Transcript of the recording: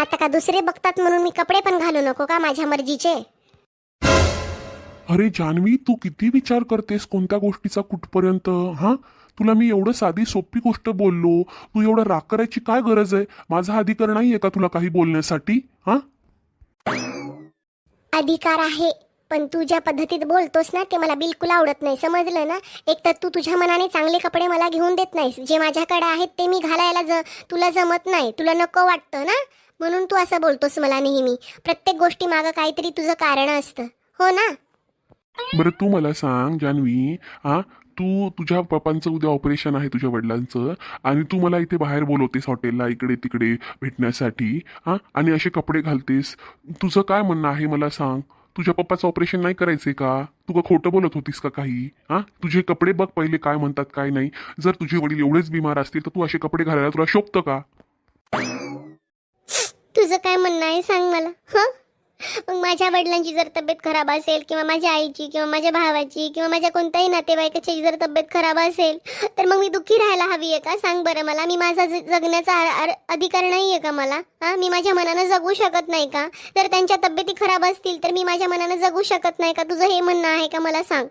आता का दुसरे बघतात म्हणून मी कपडे पण घालू नको का माझ्या मर्जीचे? अरे जान्हवी, तू किती विचार करतेस कोणत्या गोष्टीचा कुठपर्यंत? हा, तुला मी एवढं साधी सोपी गोष्ट बोललो, तू एवढं राग करायची काय गरज आहे? माझा अधिकार नाहीये का तुला काही बोलण्यासाठी? हा, अधिकार आहे, पण तू ज्या पद्धतीत बोलतोस ना ते मला बिलकुल आवडत नाही, समजलं ना? एक तर तू तुझ्या मनाने चांगले कपडे मला घेऊन देत नाहीस, जे माझ्याकडे आहेत ते मी घालायला तुला जमत नाही, तुला नको वाटतं ना, म्हणून तू असं बोलतोस मला नेहमी. प्रत्येक गोष्टी मागं काहीतरी तुझं कारण असतं, हो ना? बरं तू मला सांग जान्हवी, हा, तू तुझ्या पप्पांचं उद्या ऑपरेशन आहे तुझ्या वडिलांचं, आणि तू मला इथे बाहेर बोलवतेस हॉटेलला इकडे तिकडे भेटण्यासाठी, हा, आणि असे कपडे घालतेस. तुझं काय म्हणणं आहे मला सांग? तुझ्या पप्पाचं ऑपरेशन नाही करायचंय का? तू का खोटं बोलत होतीस का काही? हा, तुझे कपडे बघ पहिले काय म्हणतात काय नाही. जर तुझे वडील एवढेच बिमार असतील तर तू असे कपडे घालायला तुला शोभतं का? तुझं काय म्हणणं आहे सांग मला. हं, मग माझ्या वडिलांची जर तब्येत खराब असेल किंवा माझ्या आईची किंवा माझ्या भावाची किंवा माझ्या कोणत्याही नातेवाईकाची जर तब्येत खराब असेल तर मग मी दुःखी राहायला हवी आहे का? सांग बरं मला. मी माझा जगण्याचा अधिकार नाही आहे का मला? हां, मी माझ्या मनानं जगू शकत नाही का? जर त्यांच्या तब्येती खराब असतील तर मी माझ्या मनानं जगू शकत नाही का? तुझं हे म्हणणं आहे का मला सांग.